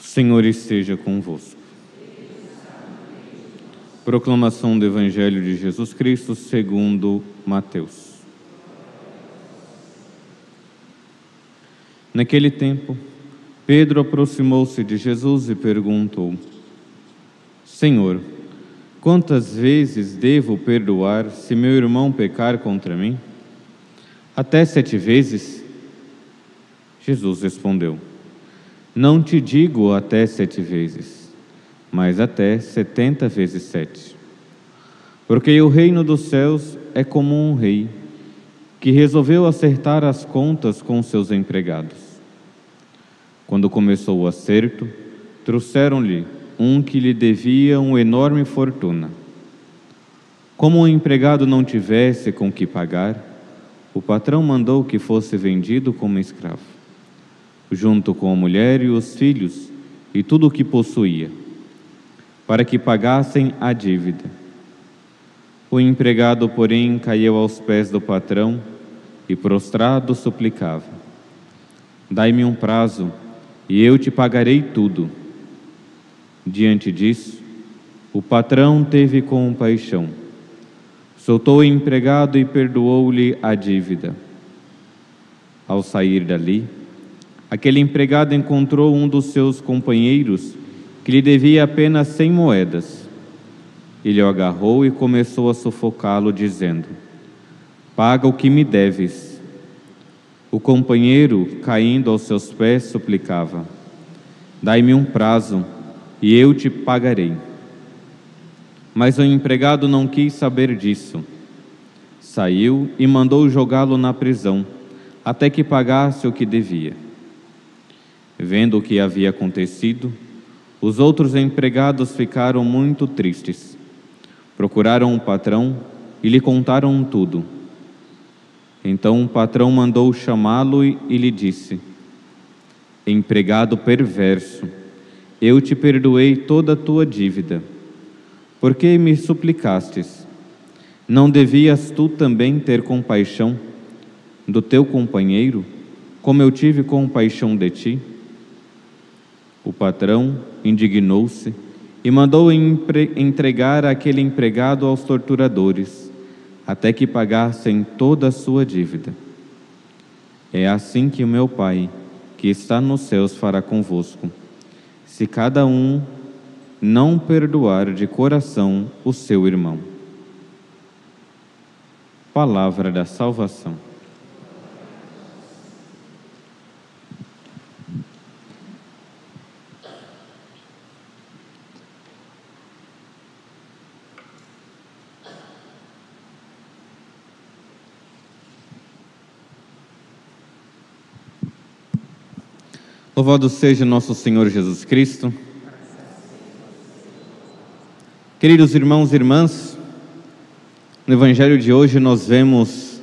O Senhor esteja convosco. Proclamação do Evangelho de Jesus Cristo segundo Mateus. Naquele tempo, Pedro aproximou-se de Jesus e perguntou: Senhor, quantas vezes devo perdoar se meu irmão pecar contra mim? Até 7 vezes? Jesus respondeu: Não te digo até 7 vezes, mas até 70 vezes 7. Porque o reino dos céus é como um rei que resolveu acertar as contas com seus empregados. Quando começou o acerto, trouxeram-lhe um que lhe devia uma enorme fortuna. Como o empregado não tivesse com que pagar, o patrão mandou que fosse vendido como escravo, junto com a mulher e os filhos e tudo o que possuía, para que pagassem a dívida. O empregado, porém, caiu aos pés do patrão e, prostrado, suplicava: Dai-me um prazo, e eu te pagarei tudo. Diante disso, o patrão teve compaixão, soltou o empregado e perdoou-lhe a dívida. Ao sair dali, aquele empregado encontrou um dos seus companheiros que lhe devia apenas 100 moedas. Ele o agarrou e começou a sufocá-lo, dizendo: Paga o que me deves. O companheiro, caindo aos seus pés, suplicava: Dai-me um prazo, e eu te pagarei. Mas o empregado não quis saber disso. Saiu e mandou jogá-lo na prisão, até que pagasse o que devia. Vendo o que havia acontecido, os outros empregados ficaram muito tristes. Procuraram o patrão e lhe contaram tudo. Então o patrão mandou chamá-lo e lhe disse: Empregado perverso, eu te perdoei toda a tua dívida. Por que me suplicastes? Não devias tu também ter compaixão do teu companheiro, como eu tive compaixão de ti? O patrão indignou-se e mandou entregar aquele empregado aos torturadores, até que pagassem toda a sua dívida. É assim que o meu Pai, que está nos céus, fará convosco, se cada um não perdoar de coração o seu irmão. Palavra da salvação. Louvado seja nosso Senhor Jesus Cristo. Queridos irmãos e irmãs, no Evangelho de hoje nós vemos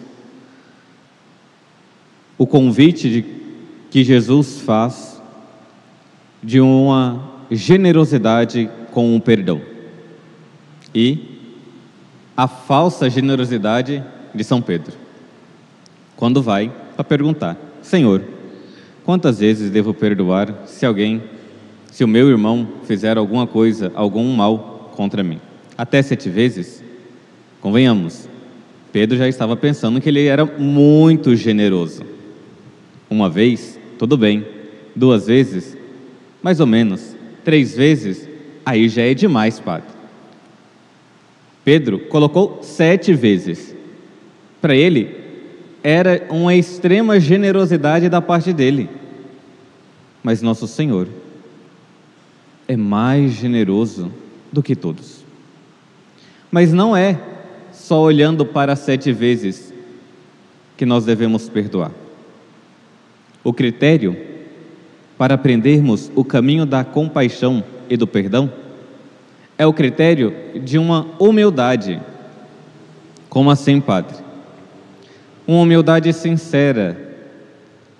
o convite que Jesus faz de uma generosidade com o perdão e a falsa generosidade de São Pedro, quando vai para perguntar: Senhor, quantas vezes devo perdoar se o meu irmão fizer alguma coisa, algum mal contra mim? Até 7 vezes? Convenhamos, Pedro já estava pensando que ele era muito generoso. 1 vez, tudo bem. 2 vezes, mais ou menos. 3 vezes, aí já é demais, padre. Pedro colocou 7 vezes. Para ele, era uma extrema generosidade da parte dele. Mas nosso Senhor é mais generoso do que todos. Mas não é só olhando para 7 vezes que nós devemos perdoar. O critério para aprendermos o caminho da compaixão e do perdão é o critério de uma humildade. Como assim, padre? Uma humildade sincera,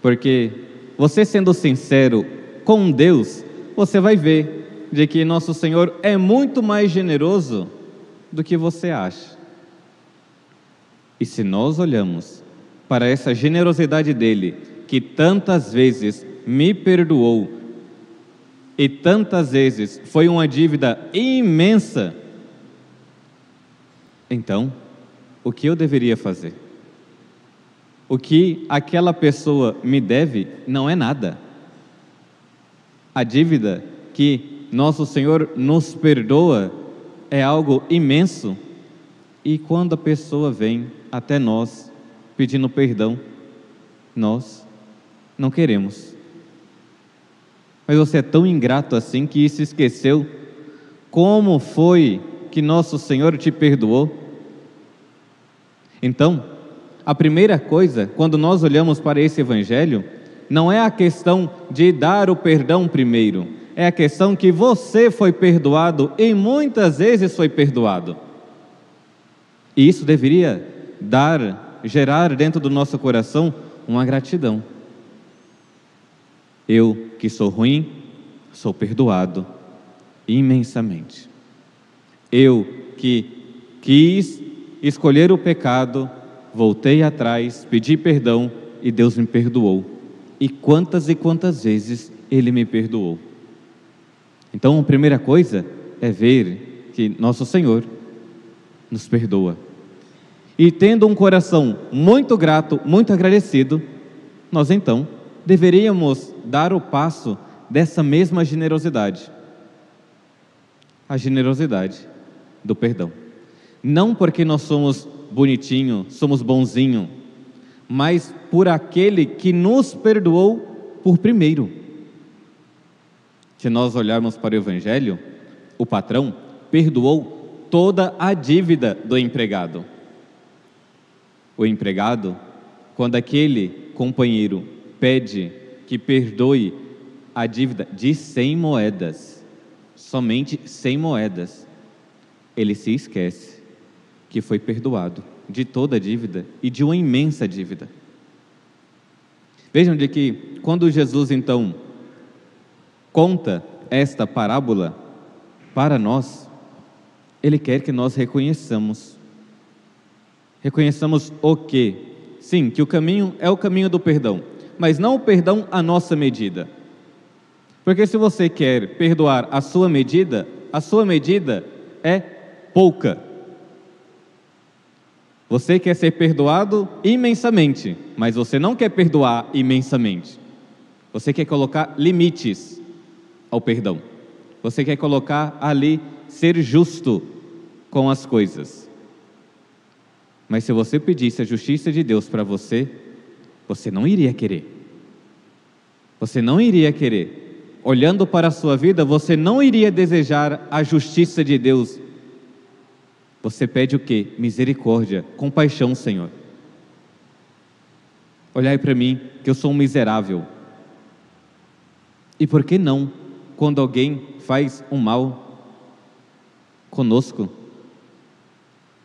porque você sendo sincero com Deus, você vai ver de que nosso Senhor é muito mais generoso do que você acha. E se nós olhamos para essa generosidade dele, que tantas vezes me perdoou, e tantas vezes foi uma dívida imensa, então, o que eu deveria fazer? O que aquela pessoa me deve não é nada. A dívida que nosso Senhor nos perdoa é algo imenso. E quando a pessoa vem até nós pedindo perdão, nós não queremos. Mas você é tão ingrato assim que se esqueceu como foi que nosso Senhor te perdoou? Então, a primeira coisa, quando nós olhamos para esse Evangelho, não é a questão de dar o perdão primeiro, é a questão que você foi perdoado e muitas vezes foi perdoado. E isso deveria gerar dentro do nosso coração uma gratidão. Eu, que sou ruim, sou perdoado imensamente. Eu, que quis escolher o pecado, voltei atrás, pedi perdão e Deus me perdoou. E quantas vezes Ele me perdoou. Então, a primeira coisa é ver que nosso Senhor nos perdoa. E tendo um coração muito grato, muito agradecido, nós então deveríamos dar o passo dessa mesma generosidade. A generosidade do perdão. Não porque nós somos bonitinho, somos bonzinho, mas por aquele que nos perdoou por primeiro. Se nós olharmos para o Evangelho, o patrão perdoou toda a dívida do empregado. O empregado, quando aquele companheiro pede que perdoe a dívida de 100 moedas, somente 100 moedas, ele se esquece que foi perdoado de toda a dívida e de uma imensa dívida. Vejam de que quando Jesus então conta esta parábola para nós, Ele quer que nós reconheçamos o quê? Sim, que o caminho é o caminho do perdão, mas não o perdão à nossa medida. Porque se você quer perdoar a sua medida é pouca. Você quer ser perdoado imensamente, mas você não quer perdoar imensamente. Você quer colocar limites ao perdão. Você quer colocar ali, ser justo com as coisas. Mas se você pedisse a justiça de Deus para você, você não iria querer. Você não iria querer. Olhando para a sua vida, você não iria desejar a justiça de Deus. Você pede o quê? Misericórdia, compaixão, Senhor. Olhai para mim, que eu sou um miserável. E por que não, quando alguém faz um mal conosco,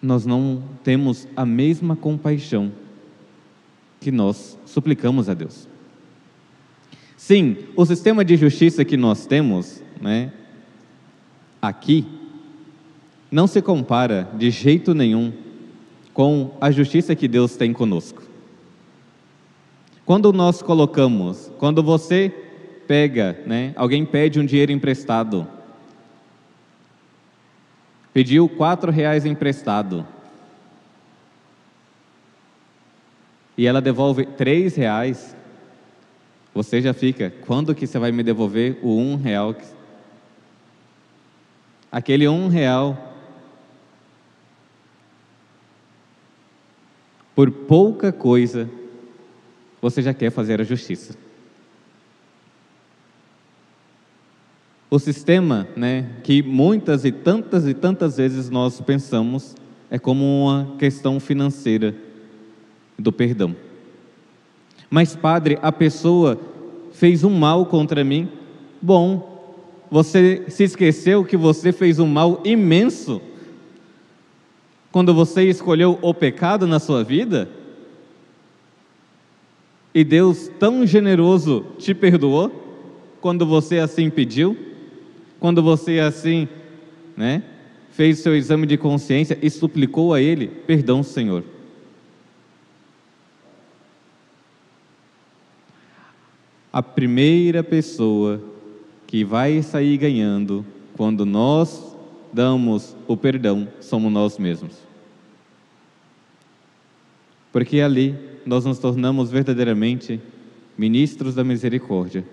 nós não temos a mesma compaixão que nós suplicamos a Deus? Sim, o sistema de justiça que nós temos, aqui, não se compara de jeito nenhum com a justiça que Deus tem conosco. Quando você pega, alguém pede um dinheiro emprestado, pediu R$4 emprestado, e ela devolve R$3, você já fica, quando que você vai me devolver o R$1? Aquele R$1, por pouca coisa, você já quer fazer a justiça. O sistema, que muitas e tantas vezes nós pensamos, é como uma questão financeira do perdão. Mas, padre, a pessoa fez um mal contra mim. Bom, você se esqueceu que você fez um mal imenso quando você escolheu o pecado na sua vida? E Deus, tão generoso, te perdoou quando você assim pediu? Quando você assim, fez seu exame de consciência e suplicou a Ele, perdão, Senhor. A primeira pessoa que vai sair ganhando quando nós damos o perdão somos nós mesmos. Porque ali nós nos tornamos verdadeiramente ministros da misericórdia.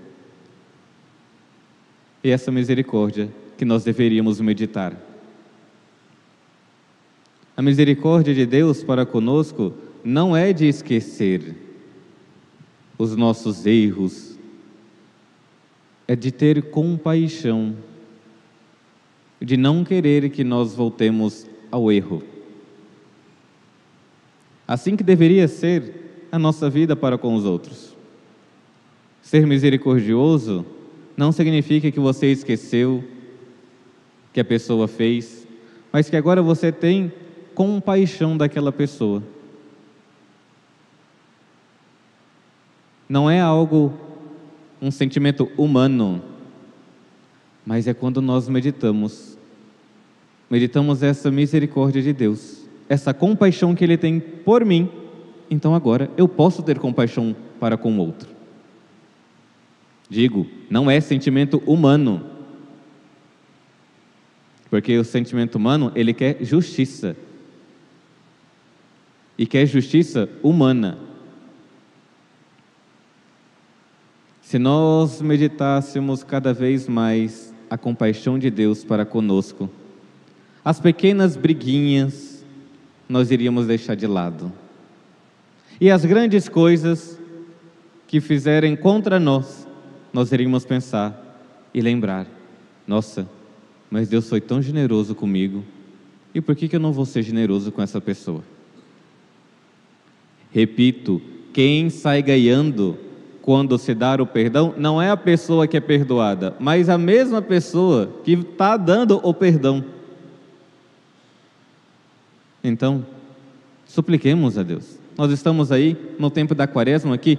E essa misericórdia que nós deveríamos meditar. A misericórdia de Deus para conosco não é de esquecer os nossos erros, é de ter compaixão, de não querer que nós voltemos ao erro. Assim que deveria ser a nossa vida para com os outros. Ser misericordioso não significa que você esqueceu que a pessoa fez, mas que agora você tem compaixão daquela pessoa. Não é algo, um sentimento humano, mas é quando nós meditamos essa misericórdia de Deus, essa compaixão que Ele tem por mim, então agora eu posso ter compaixão para com o outro. Digo, não é sentimento humano, porque o sentimento humano, ele quer justiça, e quer justiça humana. Se nós meditássemos cada vez mais a compaixão de Deus para conosco, as pequenas briguinhas nós iríamos deixar de lado. E as grandes coisas que fizerem contra nós, nós iríamos pensar e lembrar: nossa, mas Deus foi tão generoso comigo, e por que eu não vou ser generoso com essa pessoa? Repito, quem sai ganhando quando se dá o perdão, não é a pessoa que é perdoada, mas a mesma pessoa que está dando o perdão. Então, supliquemos a Deus. Nós estamos aí no tempo da quaresma aqui,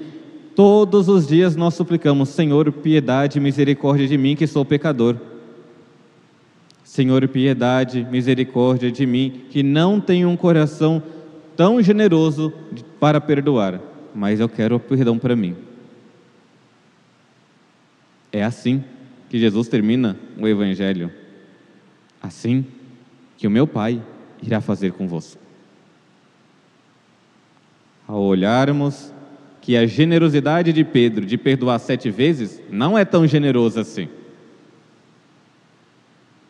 todos os dias nós suplicamos: Senhor, piedade e misericórdia de mim que sou pecador. Senhor, piedade, misericórdia de mim que não tenho um coração tão generoso para perdoar, mas eu quero o perdão para mim. É assim que Jesus termina o Evangelho. Assim que o meu Pai irá fazer convosco. Ao olharmos que a generosidade de Pedro de perdoar 7 vezes não é tão generosa assim.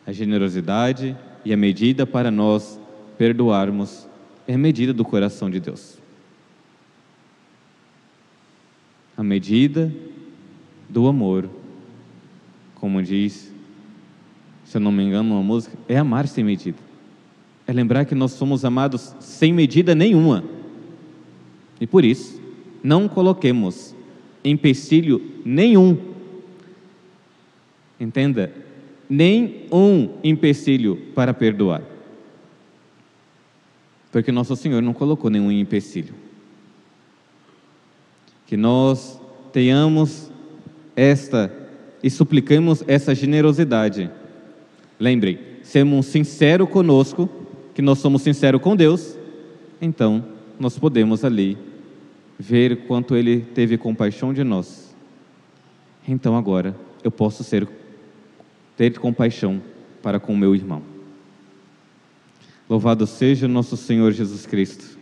A generosidade e a medida para nós perdoarmos é a medida do coração de Deus. A medida do amor, como diz, se eu não me engano, uma música, é amar sem medida. É lembrar que nós somos amados sem medida nenhuma. E por isso, não coloquemos empecilho nenhum. Entenda, nenhum empecilho para perdoar. Porque nosso Senhor não colocou nenhum empecilho. Que nós tenhamos e suplicamos essa generosidade. Lembrem, sermos sinceros conosco, que nós somos sinceros com Deus, então nós podemos ali ver quanto Ele teve compaixão de nós. Então agora eu posso ter compaixão para com o meu irmão. Louvado seja nosso Senhor Jesus Cristo.